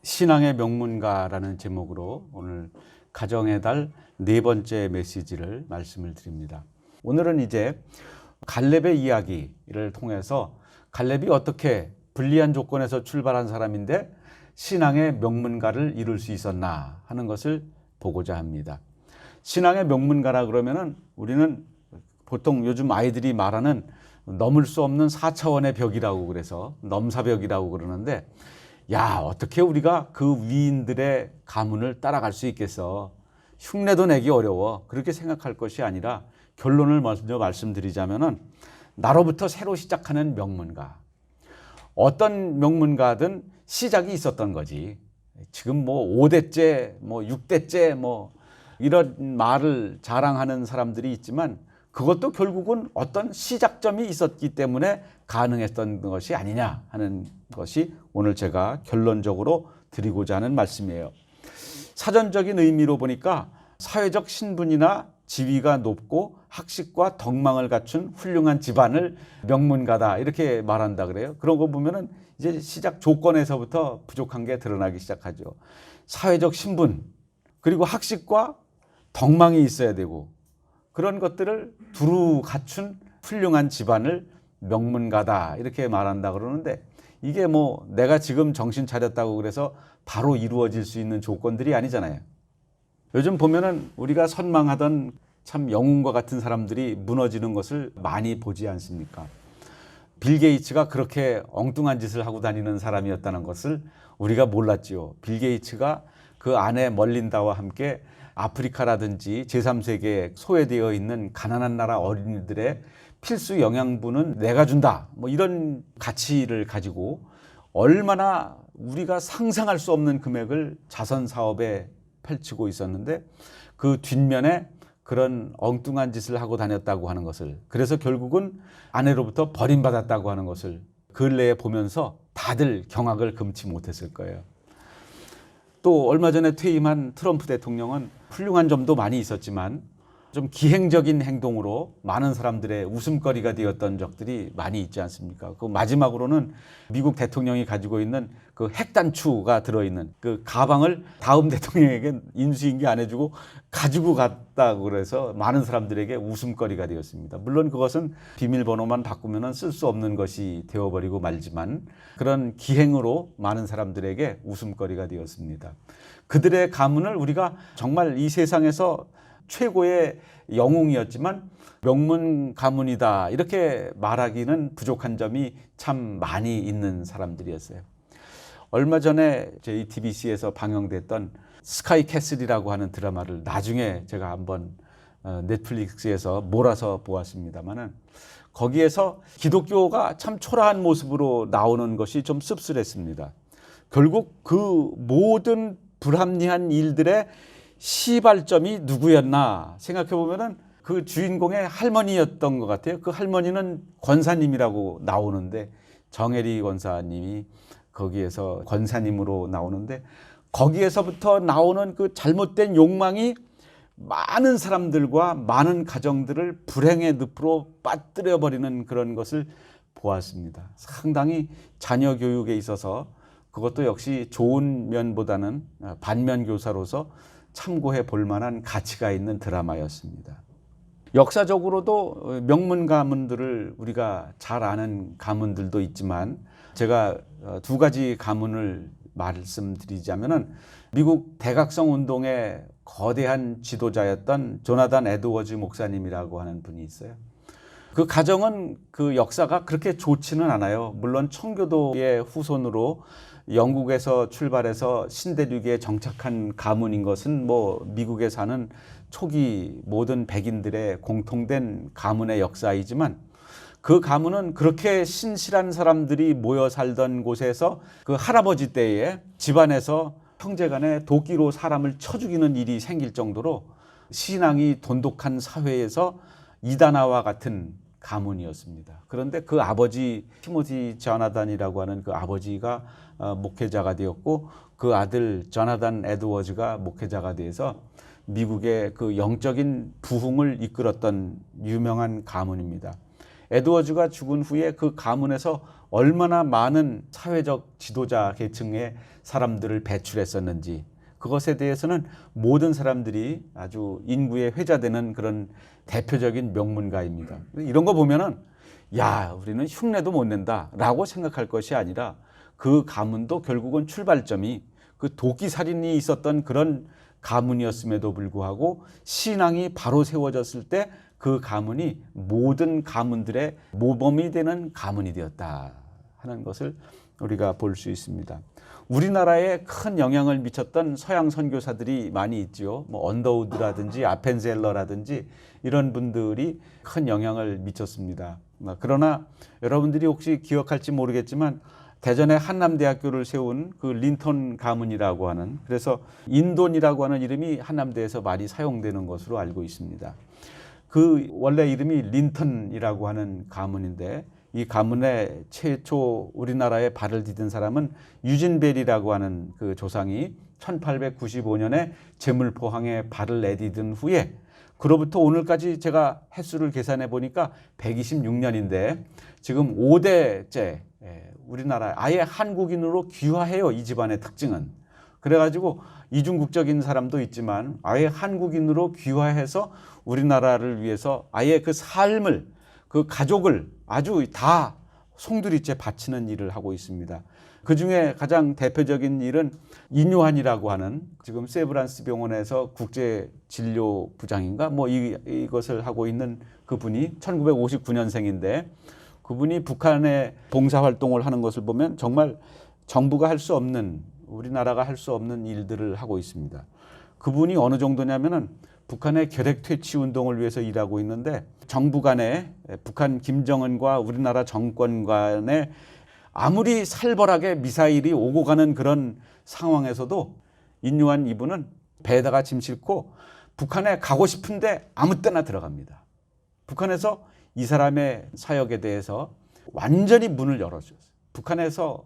신앙의 명문가라는 제목으로 오늘 가정의 달 네 번째 메시지를 말씀을 드립니다. 오늘은 이제 갈렙의 이야기를 통해서 갈렙이 어떻게 불리한 조건에서 출발한 사람인데 신앙의 명문가를 이룰 수 있었나 하는 것을 보고자 합니다. 신앙의 명문가라 그러면은 우리는 보통 요즘 아이들이 말하는 넘을 수 없는 4차원의 벽이라고 그래서 넘사벽이라고 그러는데, 야, 어떻게 우리가 그 위인들의 가문을 따라갈 수 있겠어? 흉내도 내기 어려워. 그렇게 생각할 것이 아니라 결론을 먼저 말씀드리자면은 나로부터 새로 시작하는 명문가. 어떤 명문가든 시작이 있었던 거지. 지금 뭐 5대째, 뭐 6대째 뭐 이런 말을 자랑하는 사람들이 있지만 그것도 결국은 어떤 시작점이 있었기 때문에 가능했던 것이 아니냐 하는 것이 오늘 제가 결론적으로 드리고자 하는 말씀이에요. 사전적인 의미로 보니까 사회적 신분이나 지위가 높고 학식과 덕망을 갖춘 훌륭한 집안을 명문가다 이렇게 말한다 그래요. 그런 거 보면은 이제 시작 조건에서부터 부족한 게 드러나기 시작하죠. 사회적 신분 그리고 학식과 덕망이 있어야 되고 그런 것들을 두루 갖춘 훌륭한 집안을 명문가다 이렇게 말한다 그러는데, 이게 뭐 내가 지금 정신 차렸다고 그래서 바로 이루어질 수 있는 조건들이 아니잖아요. 요즘 보면은 우리가 선망하던 참 영웅과 같은 사람들이 무너지는 것을 많이 보지 않습니까? 빌 게이츠가 그렇게 엉뚱한 짓을 하고 다니는 사람이었다는 것을 우리가 몰랐지요. 빌 게이츠가 그 아내 멀린다와 함께 아프리카라든지 제3세계에 소외되어 있는 가난한 나라 어린이들의 필수 영양분은 내가 준다. 뭐 이런 가치를 가지고 얼마나 우리가 상상할 수 없는 금액을 자선 사업에 펼치고 있었는데 그 뒷면에 그런 엉뚱한 짓을 하고 다녔다고 하는 것을, 그래서 결국은 아내로부터 버림받았다고 하는 것을 근래에 보면서 다들 경악을 금치 못했을 거예요. 또 얼마 전에 퇴임한 트럼프 대통령은 훌륭한 점도 많이 있었지만 좀 기행적인 행동으로 많은 사람들의 웃음거리가 되었던 적들이 많이 있지 않습니까? 그 마지막으로는 미국 대통령이 가지고 있는 그 핵단추가 들어있는 그 가방을 다음 대통령에게 인수인계 안 해주고 가지고 갔다고 그래서 많은 사람들에게 웃음거리가 되었습니다. 물론 그것은 비밀번호만 바꾸면 쓸 수 없는 것이 되어버리고 말지만 그런 기행으로 많은 사람들에게 웃음거리가 되었습니다. 그들의 가문을 우리가 정말 이 세상에서 최고의 영웅이었지만 명문 가문이다 이렇게 말하기는 부족한 점이 참 많이 있는 사람들이었어요. 얼마 전에 JTBC에서 방영됐던 스카이 캐슬이라고 하는 드라마를 나중에 제가 한번 넷플릭스에서 몰아서 보았습니다만은 거기에서 기독교가 참 초라한 모습으로 나오는 것이 좀 씁쓸했습니다. 결국 그 모든 불합리한 일들의 시발점이 누구였나 생각해 보면은 그 주인공의 할머니였던 것 같아요. 그 할머니는 권사님이라고 나오는데 정혜리 권사님이 거기에서 권사님으로 나오는데 거기에서부터 나오는 그 잘못된 욕망이 많은 사람들과 많은 가정들을 불행의 늪으로 빠뜨려 버리는 그런 것을 보았습니다. 상당히 자녀 교육에 있어서 그것도 역시 좋은 면보다는 반면 교사로서 참고해 볼 만한 가치가 있는 드라마였습니다. 역사적으로도 명문 가문들을 우리가 잘 아는 가문들도 있지만 제가 두 가지 가문을 말씀드리자면은 미국 대각성 운동의 거대한 지도자였던 조나단 에드워즈 목사님이라고 하는 분이 있어요. 그 가정은 그 역사가 그렇게 좋지는 않아요. 물론 청교도의 후손으로 영국에서 출발해서 신대륙에 정착한 가문인 것은 뭐 미국에 사는 초기 모든 백인들의 공통된 가문의 역사이지만 그 가문은 그렇게 신실한 사람들이 모여 살던 곳에서 그 할아버지 때에 집안에서 형제간에 도끼로 사람을 쳐 죽이는 일이 생길 정도로 신앙이 돈독한 사회에서 이다나와 같은 가문이었습니다. 그런데 그 아버지 티모시 조나단이라고 하는 그 아버지가 목회자가 되었고 그 아들 조나단 에드워즈가 목회자가 돼서 미국의 그 영적인 부흥을 이끌었던 유명한 가문입니다. 에드워즈가 죽은 후에 그 가문에서 얼마나 많은 사회적 지도자 계층의 사람들을 배출했었는지, 그것에 대해서는 모든 사람들이 아주 인구에 회자되는 그런 대표적인 명문가입니다. 이런 거 보면은 야, 우리는 흉내도 못 낸다라고 생각할 것이 아니라, 그 가문도 결국은 출발점이 그 도끼살인이 있었던 그런 가문이었음에도 불구하고 신앙이 바로 세워졌을 때 그 가문이 모든 가문들의 모범이 되는 가문이 되었다 하는 것을 우리가 볼 수 있습니다. 우리나라에 큰 영향을 미쳤던 서양 선교사들이 많이 있지요. 뭐 언더우드라든지 아펜젤러라든지 이런 분들이 큰 영향을 미쳤습니다. 그러나 여러분들이 혹시 기억할지 모르겠지만, 대전에 한남대학교를 세운 그 린턴 가문이라고 하는, 그래서 인돈이라고 하는 이름이 한남대에서 많이 사용되는 것으로 알고 있습니다. 그 원래 이름이 린턴이라고 하는 가문인데, 이 가문의 최초 우리나라에 발을 디딘 사람은 유진벨이라고 하는 그 조상이 1895년에 제물포항에 발을 내디딘 후에, 그로부터 오늘까지 제가 횟수를 계산해 보니까 126년인데 지금 5대째 우리나라에 아예 한국인으로 귀화해요. 이 집안의 특징은. 그래가지고 이중국적인 사람도 있지만 아예 한국인으로 귀화해서 우리나라를 위해서 아예 그 삶을, 그 가족을 아주 다 송두리째 바치는 일을 하고 있습니다. 그 중에 가장 대표적인 일은 인요한이라고 하는, 지금 세브란스 병원에서 국제진료부장인가 뭐 이것을 하고 있는 그분이 1959년생인데, 그분이 북한에 봉사활동을 하는 것을 보면 정말 정부가 할 수 없는, 우리나라가 할 수 없는 일들을 하고 있습니다. 그분이 어느 정도냐면은 북한의 결핵 퇴치 운동을 위해서 일하고 있는데, 정부 간에, 북한 김정은과 우리나라 정권 간에 아무리 살벌하게 미사일이 오고 가는 그런 상황에서도 인요한 이분은 배에다가 짐 싣고 북한에 가고 싶은데 아무 때나 들어갑니다. 북한에서 이 사람의 사역에 대해서 완전히 문을 열어줬어요. 북한에서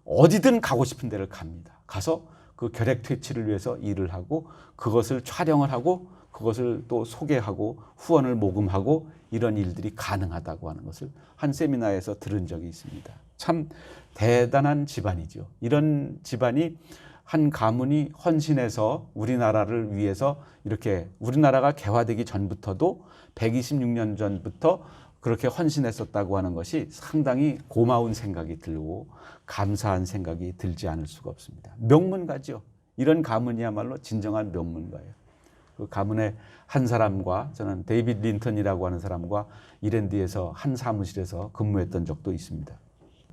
어디든 가고 싶은 데를 갑니다. 가서 그 결핵 퇴치를 위해서 일을 하고, 그것을 촬영을 하고, 그것을 또 소개하고 후원을 모금하고, 이런 일들이 가능하다고 하는 것을 한 세미나에서 들은 적이 있습니다. 참 대단한 집안이죠. 이런 집안이, 한 가문이 헌신해서 우리나라를 위해서, 이렇게 우리나라가 개화되기 전부터도 126년 전부터 그렇게 헌신했었다고 하는 것이 상당히 고마운 생각이 들고 감사한 생각이 들지 않을 수가 없습니다. 명문가죠. 이런 가문이야말로 진정한 명문가예요. 그 가문의 한 사람과, 저는 데이빗 린턴이라고 하는 사람과 이랜드에서 한 사무실에서 근무했던 적도 있습니다.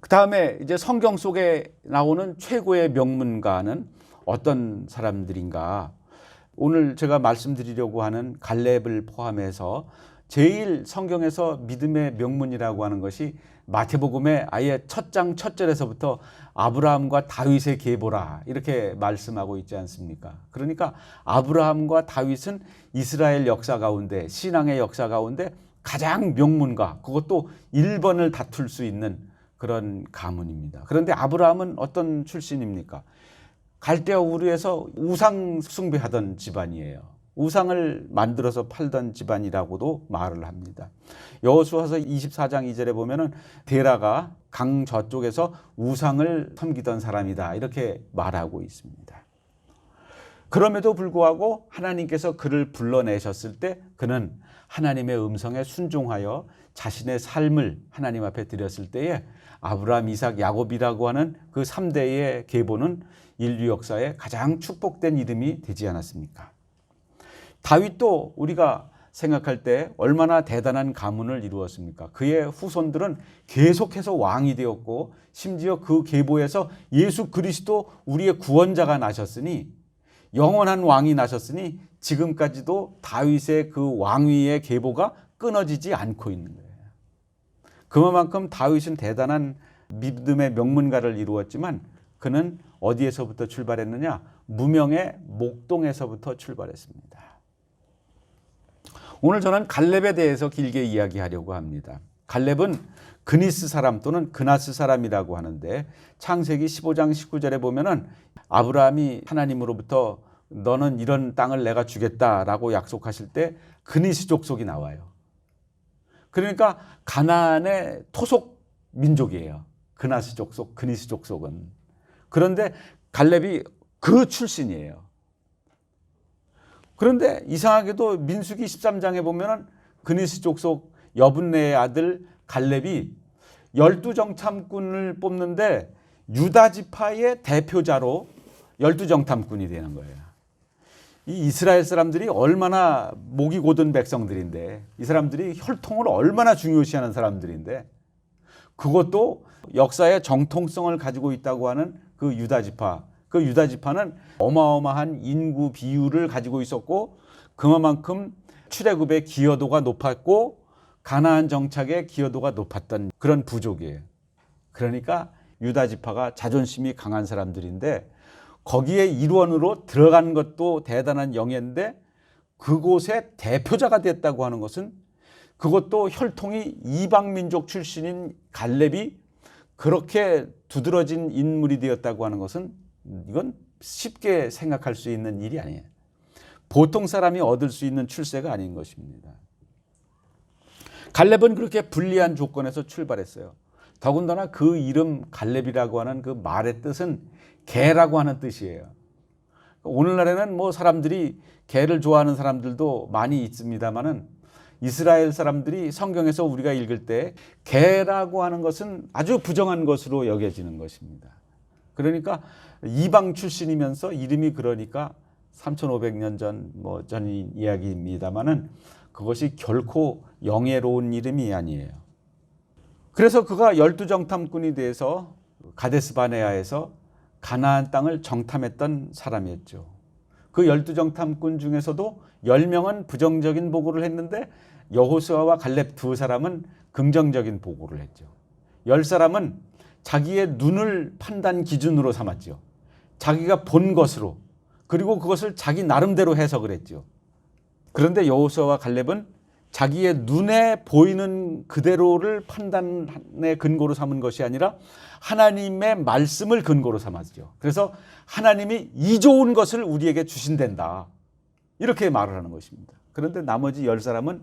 그 다음에 이제 성경 속에 나오는 최고의 명문가는 어떤 사람들인가? 오늘 제가 말씀드리려고 하는 갈렙을 포함해서 제일 성경에서 믿음의 명문이라고 하는 것이 마태복음의 아예 첫 장 첫 절에서부터 아브라함과 다윗의 계보라 이렇게 말씀하고 있지 않습니까? 그러니까 아브라함과 다윗은 이스라엘 역사 가운데, 신앙의 역사 가운데 가장 명문가, 그것도 1번을 다툴 수 있는 그런 가문입니다. 그런데 아브라함은 어떤 출신입니까? 갈대아 우르에서 우상 숭배하던 집안이에요. 우상을 만들어서 팔던 집안이라고도 말을 합니다. 여호수아서 24장 2절에 보면은 데라가 강 저쪽에서 우상을 섬기던 사람이다 이렇게 말하고 있습니다. 그럼에도 불구하고 하나님께서 그를 불러내셨을 때 그는 하나님의 음성에 순종하여 자신의 삶을 하나님 앞에 드렸을 때에 아브라함, 이삭, 야곱이라고 하는 그 3대의 계보는 인류 역사에 가장 축복된 이름이 되지 않았습니까? 다윗도 우리가 생각할 때 얼마나 대단한 가문을 이루었습니까? 그의 후손들은 계속해서 왕이 되었고, 심지어 그 계보에서 예수 그리스도 우리의 구원자가 나셨으니, 영원한 왕이 나셨으니 지금까지도 다윗의 그 왕위의 계보가 끊어지지 않고 있는 거예요. 그만큼 다윗은 대단한 믿음의 명문가를 이루었지만 그는 어디에서부터 출발했느냐? 무명의 목동에서부터 출발했습니다. 오늘 저는 갈렙에 대해서 길게 이야기하려고 합니다. 갈렙은 그니스 사람 또는 그나스 사람이라고 하는데, 창세기 15장 19절에 보면은 아브라함이 하나님으로부터 너는 이런 땅을 내가 주겠다라고 약속하실 때 그니스 족속이 나와요. 그러니까 가나안의 토속 민족이에요. 그나스 족속, 그니스 족속은. 그런데 갈렙이 그 출신이에요. 그런데 이상하게도 민수기 13장에 보면은 그니스 족속 여분네의 아들 갈렙이 12정탐꾼을 뽑는데 유다 지파의 대표자로 12정탐꾼이 되는 거예요. 이 이스라엘 사람들이 얼마나 목이 고든 백성들인데, 이 사람들이 혈통을 얼마나 중요시하는 사람들인데, 그것도 역사의 정통성을 가지고 있다고 하는 그 유다 지파, 그 유다 지파는 어마어마한 인구 비율을 가지고 있었고, 그만큼 출애굽의 기여도가 높았고 가나안 정착의 기여도가 높았던 그런 부족이에요. 그러니까 유다 지파가 자존심이 강한 사람들인데, 거기에 일원으로 들어간 것도 대단한 영예인데, 그곳의 대표자가 됐다고 하는 것은, 그것도 혈통이 이방민족 출신인 갈렙이 그렇게 두드러진 인물이 되었다고 하는 것은, 이건 쉽게 생각할 수 있는 일이 아니에요. 보통 사람이 얻을 수 있는 출세가 아닌 것입니다. 갈렙은 그렇게 불리한 조건에서 출발했어요. 더군다나 그 이름 갈렙이라고 하는 그 말의 뜻은 개라고 하는 뜻이에요. 오늘날에는 뭐 사람들이 개를 좋아하는 사람들도 많이 있습니다만은, 이스라엘 사람들이 성경에서 우리가 읽을 때 개라고 하는 것은 아주 부정한 것으로 여겨지는 것입니다. 그러니까 이방 출신이면서 이름이, 그러니까 3500년 전인 이야기입니다만은 그것이 결코 영예로운 이름이 아니에요. 그래서 그가 12정탐꾼이 돼서 가데스 바네아에서 가나안 땅을 정탐했던 사람이었죠. 그 12정탐꾼 중에서도 10명은 부정적인 보고를 했는데, 여호수아와 갈렙 두 사람은 긍정적인 보고를 했죠. 10사람은 자기의 눈을 판단 기준으로 삼았죠. 자기가 본 것으로, 그리고 그것을 자기 나름대로 해석을 했죠. 그런데 여호수아와 갈렙은 자기의 눈에 보이는 그대로를 판단의 근거로 삼은 것이 아니라 하나님의 말씀을 근거로 삼았죠. 그래서 하나님이 이 좋은 것을 우리에게 주신단다, 이렇게 말을 하는 것입니다. 그런데 나머지 10사람은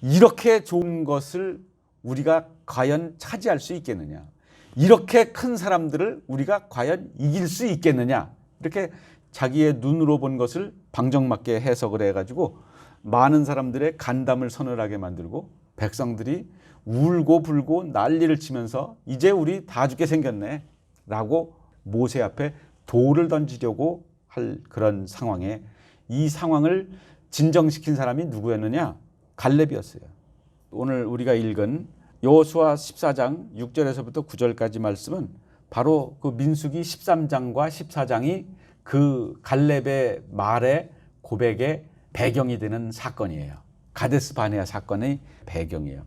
이렇게 좋은 것을 우리가 과연 차지할 수 있겠느냐, 이렇게 큰 사람들을 우리가 과연 이길 수 있겠느냐, 이렇게 자기의 눈으로 본 것을 방정맞게 해석을 해가지고 많은 사람들의 간담을 서늘하게 만들고, 백성들이 울고 불고 난리를 치면서 이제 우리 다 죽게 생겼네 라고 모세 앞에 돌을 던지려고 할 그런 상황에, 이 상황을 진정시킨 사람이 누구였느냐? 갈렙이었어요. 오늘 우리가 읽은 여호수아 14장 6절에서부터 9절까지 말씀은 바로 그 민수기 13장과 14장이 그 갈렙의 말의 고백의 배경이 되는 사건이에요. 가데스 바네아 사건의 배경이에요.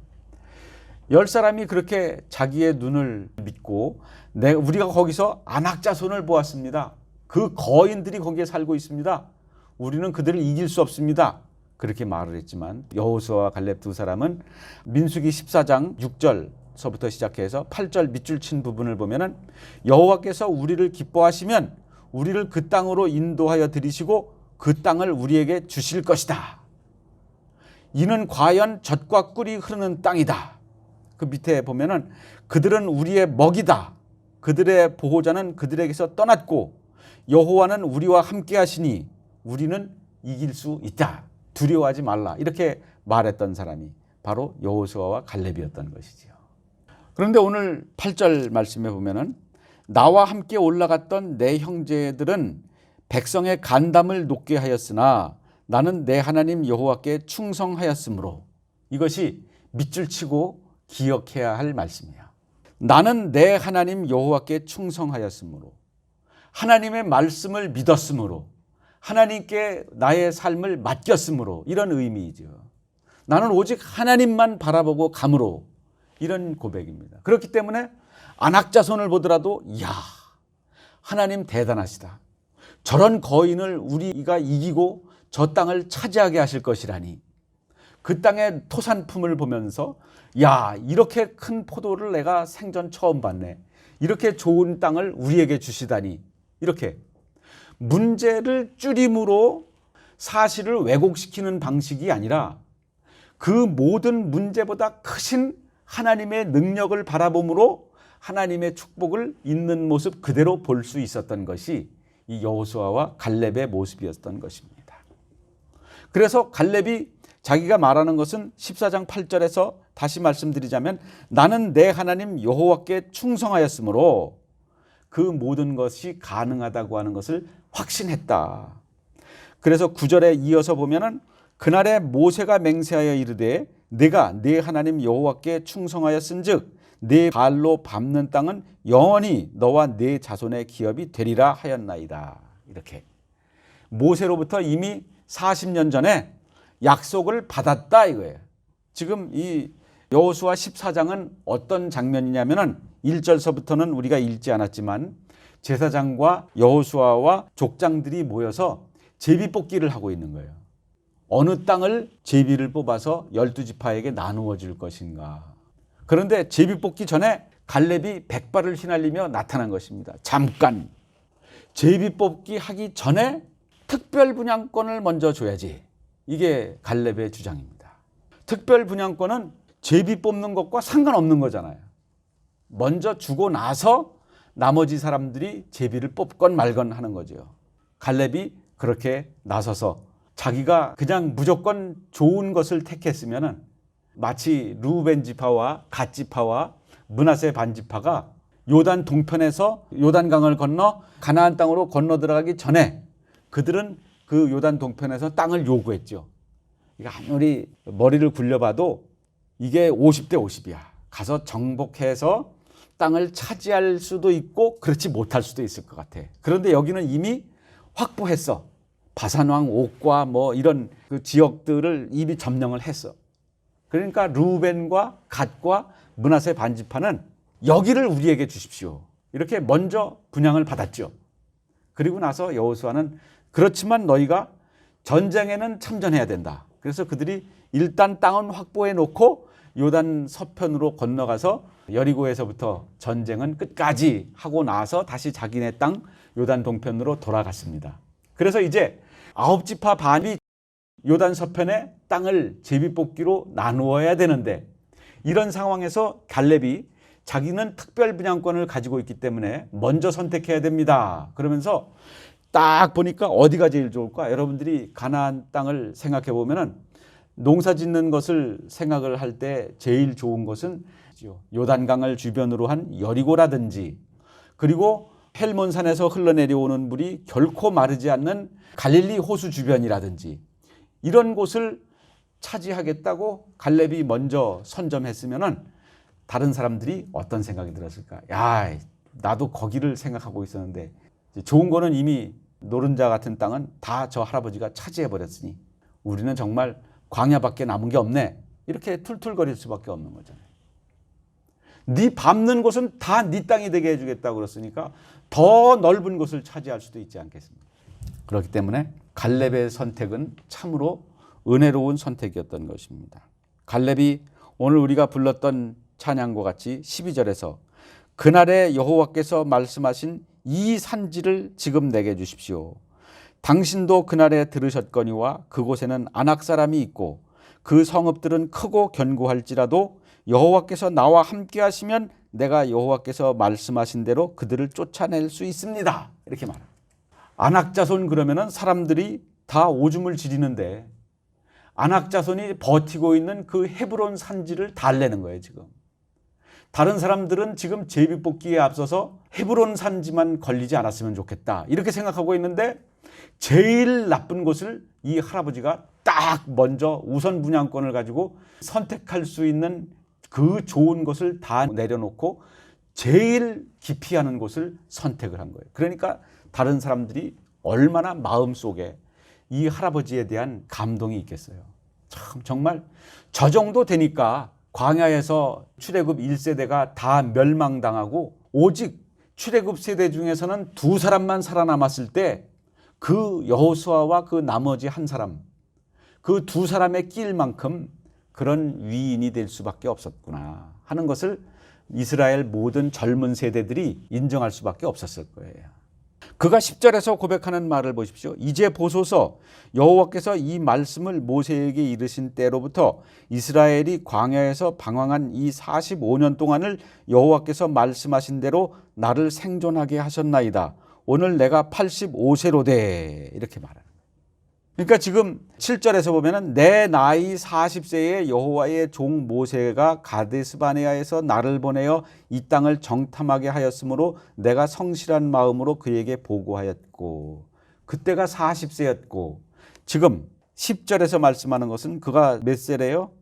10사람이 그렇게 자기의 눈을 믿고, 우리가 거기서 아낙 자손을 보았습니다. 그 거인들이 거기에 살고 있습니다. 우리는 그들을 이길 수 없습니다. 그렇게 말을 했지만, 여호수아와 갈렙 두 사람은 민수기 14장 6절서부터 시작해서 8절 밑줄 친 부분을 보면은, 여호와께서 우리를 기뻐하시면 우리를 그 땅으로 인도하여 들이시고 그 땅을 우리에게 주실 것이다. 이는 과연 젖과 꿀이 흐르는 땅이다. 그 밑에 보면은 그들은 우리의 먹이다. 그들의 보호자는 그들에게서 떠났고 여호와는 우리와 함께 하시니 우리는 이길 수 있다. 두려워하지 말라. 이렇게 말했던 사람이 바로 여호수아와 갈렙이었던 것이지요. 그런데 오늘 8절 말씀에 보면은, 나와 함께 올라갔던 내 형제들은 백성의 간담을 높게 하였으나 나는 내 하나님 여호와께 충성하였으므로, 이것이 밑줄 치고 기억해야 할 말씀이야. 나는 내 하나님 여호와께 충성하였으므로, 하나님의 말씀을 믿었으므로, 하나님께 나의 삶을 맡겼으므로, 이런 의미이죠. 나는 오직 하나님만 바라보고 감으로, 이런 고백입니다. 그렇기 때문에 아낙 자손을 보더라도, 이야, 하나님 대단하시다. 저런 거인을 우리가 이기고 저 땅을 차지하게 하실 것이라니. 그 땅의 토산품을 보면서, 야, 이렇게 큰 포도를 내가 생전 처음 봤네. 이렇게 좋은 땅을 우리에게 주시다니. 이렇게 문제를 줄임으로 사실을 왜곡시키는 방식이 아니라 그 모든 문제보다 크신 하나님의 능력을 바라봄으로 하나님의 축복을 있는 모습 그대로 볼 수 있었던 것이 이 여호수아와 갈렙의 모습이었던 것입니다. 그래서 갈렙이 자기가 말하는 것은 14장 8절에서 다시 말씀드리자면 나는 내 하나님 여호와께 충성하였으므로 그 모든 것이 가능하다고 하는 것을 확신했다. 그래서 9절에 이어서 보면은 그날에 모세가 맹세하여 이르되 내가 네 하나님 여호와께 충성하였은즉 네 발로 밟는 땅은 영원히 너와 네 자손의 기업이 되리라 하였나이다. 이렇게 모세로부터 이미 40년 전에 약속을 받았다 이거예요. 지금 이 여호수아 14장은 어떤 장면이냐면은 1절서부터는 우리가 읽지 않았지만 제사장과 여호수아와 족장들이 모여서 제비뽑기를 하고 있는 거예요. 어느 땅을 제비를 뽑아서 12지파에게 나누어 줄 것인가. 그런데 제비뽑기 전에 갈렙이 백발을 휘날리며 나타난 것입니다. 잠깐 제비뽑기 하기 전에 특별 분양권을 먼저 줘야지. 이게 갈렙의 주장입니다. 특별 분양권은 제비 뽑는 것과 상관없는 거잖아요. 먼저 주고 나서 나머지 사람들이 제비를 뽑건 말건 하는 거죠. 갈렙이 그렇게 나서서 자기가 그냥 무조건 좋은 것을 택했으면은 마치 루벤 지파와 갓 지파와 므낫세 반 지파가 요단 동편에서 요단강을 건너 가나안 땅으로 건너 들어가기 전에 그들은 그 요단 동편에서 땅을 요구했죠. 이거 아무리 머리를 굴려봐도 이게 50대 50이야. 가서 정복해서 땅을 차지할 수도 있고 그렇지 못할 수도 있을 것 같아. 그런데 여기는 이미 확보했어. 바산왕 옥과 뭐 이런 그 지역들을 이미 점령을 했어. 그러니까 루벤과 갓과 므낫세 반지파는 여기를 우리에게 주십시오. 이렇게 먼저 분양을 받았죠. 그리고 나서 여호수아는 그렇지만 너희가 전쟁에는 참전해야 된다. 그래서 그들이 일단 땅은 확보해 놓고 요단 서편으로 건너가서 여리고에서부터 전쟁은 끝까지 하고 나서 다시 자기네 땅 요단 동편으로 돌아갔습니다. 그래서 이제 9지파 반이 요단 서편의 땅을 제비뽑기로 나누어야 되는데 이런 상황에서 갈렙이 자기는 특별 분양권을 가지고 있기 때문에 먼저 선택해야 됩니다. 그러면서 딱 보니까 어디가 제일 좋을까? 여러분들이 가나안 땅을 생각해 보면은 농사 짓는 것을 생각을 할 때 제일 좋은 것은 요단강을 주변으로 한 여리고라든지 그리고 헬몬산에서 흘러내려오는 물이 결코 마르지 않는 갈릴리 호수 주변이라든지 이런 곳을 차지하겠다고 갈렙이 먼저 선점했으면은 다른 사람들이 어떤 생각이 들었을까? 야, 나도 거기를 생각하고 있었는데 좋은 거는 이미 노른자 같은 땅은 다 저 할아버지가 차지해 버렸으니 우리는 정말 광야밖에 남은 게 없네. 이렇게 툴툴거릴 수밖에 없는 거잖아요. 네 밟는 곳은 다 네 땅이 되게 해주겠다고 그랬으니까 더 넓은 곳을 차지할 수도 있지 않겠습니까? 그렇기 때문에 갈렙의 선택은 참으로 은혜로운 선택이었던 것입니다. 갈렙이 오늘 우리가 불렀던 찬양과 같이 12절에서 그날에 여호와께서 말씀하신 이 산지를 지금 내게 주십시오. 당신도 그날에 들으셨거니와 그곳에는 아낙 사람이 있고 그 성읍들은 크고 견고할지라도 여호와께서 나와 함께 하시면 내가 여호와께서 말씀하신 대로 그들을 쫓아낼 수 있습니다. 이렇게 말합니다. 아낙 자손 그러면은 사람들이 다 오줌을 지리는데 아낙 자손이 버티고 있는 그 헤브론 산지를 달래는 거예요, 지금. 다른 사람들은 지금 제비뽑기에 앞서서 헤브론 산지만 걸리지 않았으면 좋겠다. 이렇게 생각하고 있는데 제일 나쁜 곳을 이 할아버지가 딱 먼저 우선 분양권을 가지고 선택할 수 있는 그 좋은 곳을 다 내려놓고 제일 기피하는 곳을 선택을 한 거예요. 그러니까 다른 사람들이 얼마나 마음속에 이 할아버지에 대한 감동이 있겠어요. 참 정말 저 정도 되니까 광야에서 출애굽 1세대가 다 멸망당하고 오직 출애굽 세대 중에서는 2사람만 살아남았을 때 그 여호수아와 그 나머지 한 사람, 그 2사람의 낄만큼 그런 위인이 될 수밖에 없었구나 하는 것을 이스라엘 모든 젊은 세대들이 인정할 수밖에 없었을 거예요. 그가 10절에서 고백하는 말을 보십시오. 이제 보소서 여호와께서 이 말씀을 모세에게 이르신 때로부터 이스라엘이 광야에서 방황한 이 45년 동안을 여호와께서 말씀하신 대로 나를 생존하게 하셨나이다. 오늘 내가 85세로되 이렇게 말합니다. 그러니까 지금 7절에서 보면은 내 나이 40세에 여호와의 종 모세가 가데스바네아에서 나를 보내어 이 땅을 정탐하게 하였으므로 내가 성실한 마음으로 그에게 보고하였고, 그때가 40세였고 지금 10절에서 말씀하는 것은 그가 몇 세래요?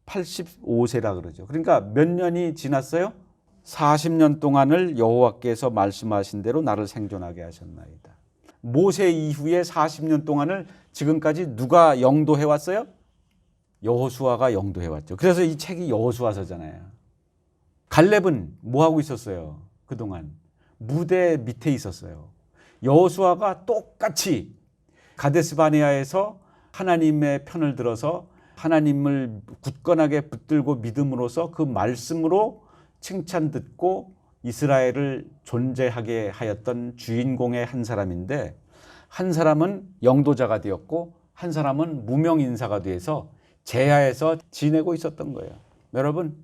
85세라 그러죠. 그러니까 몇 년이 지났어요? 40년 동안을 여호와께서 말씀하신 대로 나를 생존하게 하셨나이다. 모세 이후에 40년 동안을 지금까지 누가 영도해 왔어요? 여호수아가 영도해 왔죠. 그래서 이 책이 여호수아서잖아요. 갈렙은 뭐 하고 있었어요? 그동안 무대 밑에 있었어요. 여호수아가 똑같이 가데스바네아에서 하나님의 편을 들어서 하나님을 굳건하게 붙들고 믿음으로써 그 말씀으로 칭찬 듣고 이스라엘을 존재하게 하였던 주인공의 한 사람인데, 한 사람은 영도자가 되었고 한 사람은 무명인사가 돼서 제야에서 지내고 있었던 거예요. 여러분,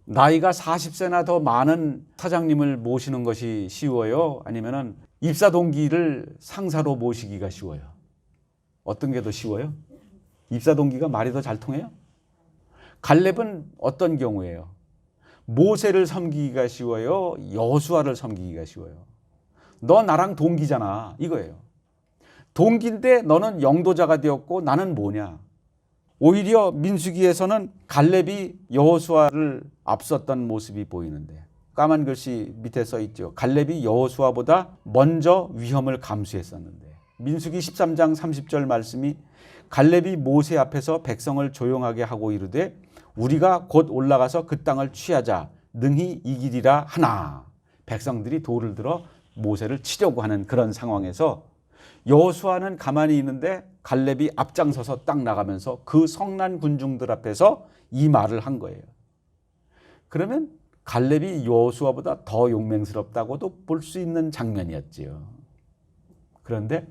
나이가 40세나 더 많은 사장님을 모시는 것이 쉬워요? 아니면은 입사 동기를 상사로 모시기가 쉬워요? 어떤 게 더 쉬워요? 입사 동기가 말이 더 잘 통해요? 갈렙은 어떤 경우예요? 모세를 섬기기가 쉬워요? 여호수아를 섬기기가 쉬워요? 너 나랑 동기잖아, 이거예요. 동기인데 너는 영도자가 되었고 나는 뭐냐? 오히려 민수기에서는 갈렙이 여호수아를 앞섰던 모습이 보이는데, 까만 글씨 밑에 써 있죠. 갈렙이 여호수아보다 먼저 위험을 감수했었는데, 민수기 13장 30절 말씀이 갈렙이 모세 앞에서 백성을 조용하게 하고 이르되 우리가 곧 올라가서 그 땅을 취하자 능히 이기리라 하나, 백성들이 돌을 들어 모세를 치려고 하는 그런 상황에서 여호수아는 가만히 있는데 갈렙이 앞장서서 딱 나가면서 그 성난 군중들 앞에서 이 말을 한 거예요. 그러면 갈렙이 여호수아보다 더 용맹스럽다고도 볼 수 있는 장면이었지요. 그런데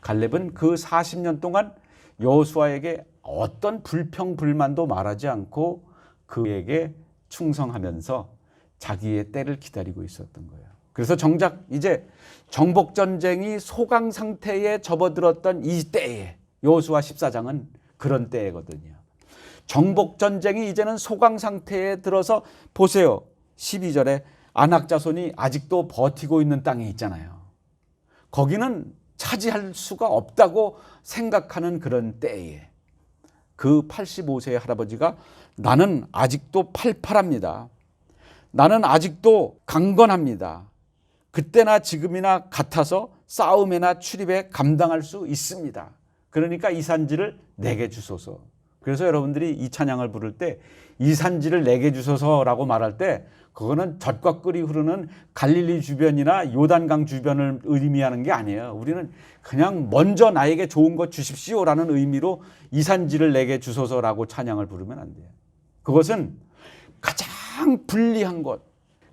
갈렙은 그 40년 동안 여호수아에게 어떤 불평불만도 말하지 않고 그에게 충성하면서 자기의 때를 기다리고 있었던 거예요. 그래서 정작 이제 정복전쟁이 소강 상태에 접어들었던 이 때에, 여호수아 14장은 그런 때거든요. 정복전쟁이 이제는 소강 상태에 들어서 보세요. 12절에 안악자손이 아직도 버티고 있는 땅에 있잖아요. 거기는 차지할 수가 없다고 생각하는 그런 때에 그 85세의 할아버지가 나는 아직도 팔팔합니다. 나는 아직도 강건합니다. 그때나 지금이나 같아서 싸움이나 출입에 감당할 수 있습니다. 그러니까 이 산지를 내게 주소서. 그래서 여러분들이 이 찬양을 부를 때 이 산지를 내게 주소서라고 말할 때 그거는 젖과 꿀이 흐르는 갈릴리 주변이나 요단강 주변을 의미하는 게 아니에요. 우리는 그냥 먼저 나에게 좋은 것 주십시오라는 의미로 이 산지를 내게 주소서라고 찬양을 부르면 안 돼요. 그것은 가장 불리한 것,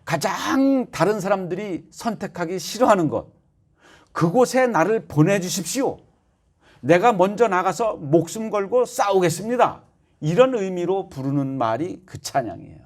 가장 다른 사람들이 선택하기 싫어하는 것, 그곳에 나를 보내주십시오. 내가 먼저 나가서 목숨 걸고 싸우겠습니다. 이런 의미로 부르는 말이 그 찬양이에요.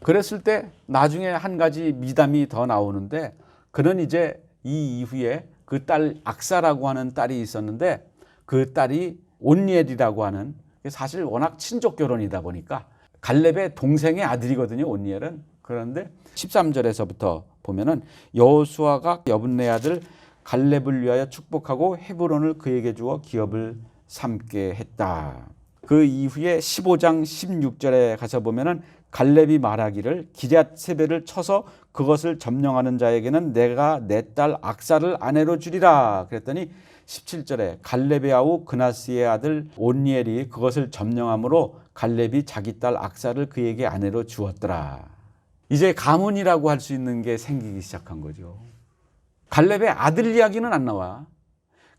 그랬을 때 나중에 한 가지 미담이 더 나오는데, 그는 이제 이 이후에 그 딸 악사라고 하는 딸이 있었는데 그 딸이 온니엘이라고 하는, 사실 워낙 친족 결혼이다 보니까 갈렙의 동생의 아들이거든요, 온니엘은. 그런데 13절에서부터 보면은 여호수아가 여분네 아들 갈렙을 위하여 축복하고 헤브론을 그에게 주어 기업을 삼게 했다. 그 이후에 15장 16절에 가서 보면은 갈렙이 말하기를 기럇 세벨을 쳐서 그것을 점령하는 자에게는 내가 내 딸 악사를 아내로 주리라. 그랬더니 17절에 갈렙의 아우 그나스의 아들 온니엘이 그것을 점령함으로 갈렙이 자기 딸 악사를 그에게 아내로 주었더라. 이제 가문이라고 할 수 있는 게 생기기 시작한 거죠. 갈렙의 아들 이야기는 안 나와.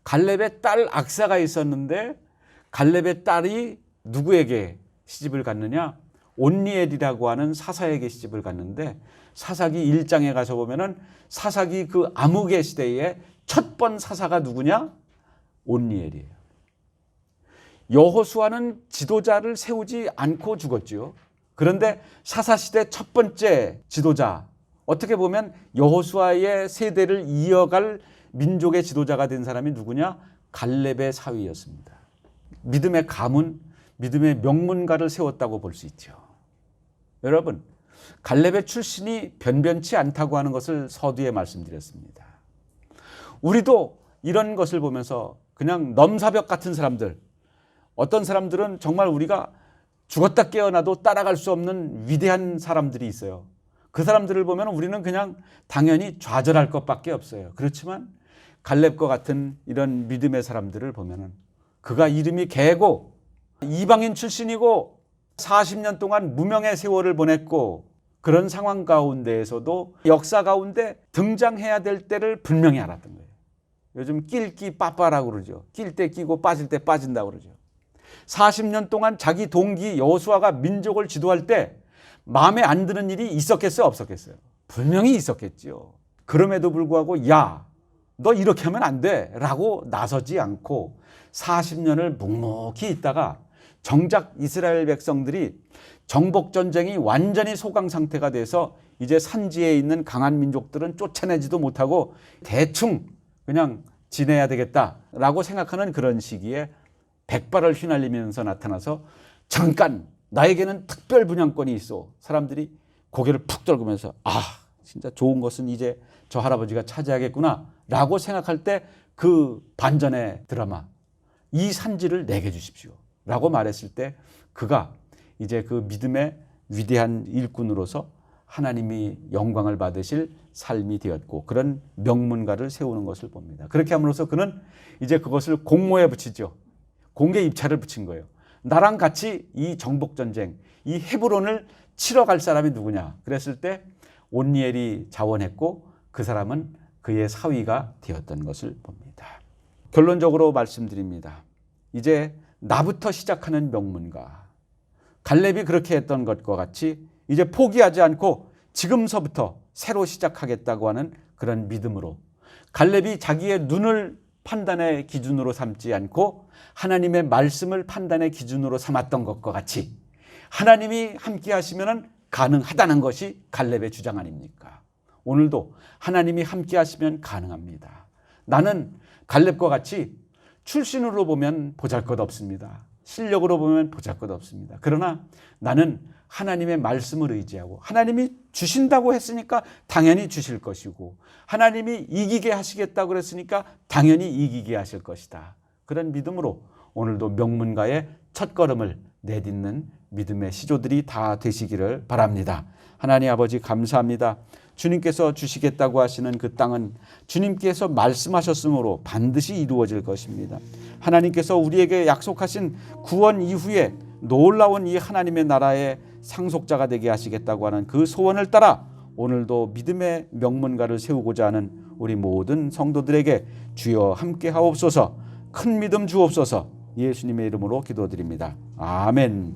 갈렙의 딸 악사가 있었는데 갈렙의 딸이 누구에게 시집을 갔느냐? 온니엘이라고 하는 사사에게 시집을 갔는데 사사기 1장에 가서 보면은 사사기 그 암흑의 시대에 첫 번 사사가 누구냐? 온니엘이에요. 여호수아는 지도자를 세우지 않고 죽었지요. 그런데 사사시대 첫 번째 지도자, 어떻게 보면 여호수아의 세대를 이어갈 민족의 지도자가 된 사람이 누구냐? 갈렙의 사위였습니다. 믿음의 가문, 믿음의 명문가를 세웠다고 볼 수 있죠. 여러분, 갈렙의 출신이 변변치 않다고 하는 것을 서두에 말씀드렸습니다. 우리도 이런 것을 보면서 그냥 넘사벽 같은 사람들, 어떤 사람들은 정말 우리가 죽었다 깨어나도 따라갈 수 없는 위대한 사람들이 있어요. 그 사람들을 보면 우리는 그냥 당연히 좌절할 것밖에 없어요. 그렇지만 갈렙과 같은 이런 믿음의 사람들을 보면은 그가 이름이 개고 이방인 출신이고 40년 동안 무명의 세월을 보냈고 그런 상황 가운데에서도 역사 가운데 등장해야 될 때를 분명히 알았던 거예요. 요즘 낄끼 빠빠라고 그러죠. 낄 때 끼고 빠질 때 빠진다고 그러죠. 40년 동안 자기 동기 여호수아가 민족을 지도할 때 마음에 안 드는 일이 있었겠어요? 없었겠어요? 분명히 있었겠죠. 그럼에도 불구하고 야, 너 이렇게 하면 안 돼 라고 나서지 않고 40년을 묵묵히 있다가 정작 이스라엘 백성들이 정복전쟁이 완전히 소강 상태가 돼서 이제 산지에 있는 강한 민족들은 쫓아내지도 못하고 대충 그냥 지내야 되겠다라고 생각하는 그런 시기에 백발을 휘날리면서 나타나서 잠깐 나에게는 특별 분양권이 있어. 사람들이 고개를 푹 떨구면서 진짜 좋은 것은 이제 저 할아버지가 차지하겠구나 라고 생각할 때 그 반전의 드라마, 이 산지를 내게 주십시오 라고 말했을 때 그가 이제 그 믿음의 위대한 일꾼으로서 하나님이 영광을 받으실 삶이 되었고 그런 명문가를 세우는 것을 봅니다. 그렇게 함으로써 그는 이제 그것을 공모에 붙이죠. 공개 입찰을 붙인 거예요. 나랑 같이 이 정복전쟁, 이 헤브론을 치러 갈 사람이 누구냐? 그랬을 때 온니엘이 자원했고 그 사람은 그의 사위가 되었던 것을 봅니다. 결론적으로 말씀드립니다. 이제 나부터 시작하는 명문가. 갈렙이 그렇게 했던 것과 같이 이제 포기하지 않고 지금서부터 새로 시작하겠다고 하는 그런 믿음으로 갈렙이 자기의 눈을 판단의 기준으로 삼지 않고 하나님의 말씀을 판단의 기준으로 삼았던 것과 같이 하나님이 함께 하시면 가능하다는 것이 갈렙의 주장 아닙니까? 오늘도 하나님이 함께 하시면 가능합니다. 나는 갈렙과 같이 출신으로 보면 보잘것없습니다. 실력으로 보면 보잘것없습니다. 그러나 나는 하나님의 말씀을 의지하고 하나님이 주신다고 했으니까 당연히 주실 것이고 하나님이 이기게 하시겠다고 그랬으니까 당연히 이기게 하실 것이다. 그런 믿음으로 오늘도 명문가의 첫걸음을 내딛는 믿음의 시조들이 다 되시기를 바랍니다. 하나님 아버지 감사합니다. 주님께서 주시겠다고 하시는 그 땅은 주님께서 말씀하셨으므로 반드시 이루어질 것입니다. 하나님께서 우리에게 약속하신 구원 이후에 놀라운 이 하나님의 나라의 상속자가 되게 하시겠다고 하는 그 소원을 따라 오늘도 믿음의 명문가를 세우고자 하는 우리 모든 성도들에게 주여 함께 하옵소서, 큰 믿음 주옵소서, 예수님의 이름으로 기도드립니다. 아멘.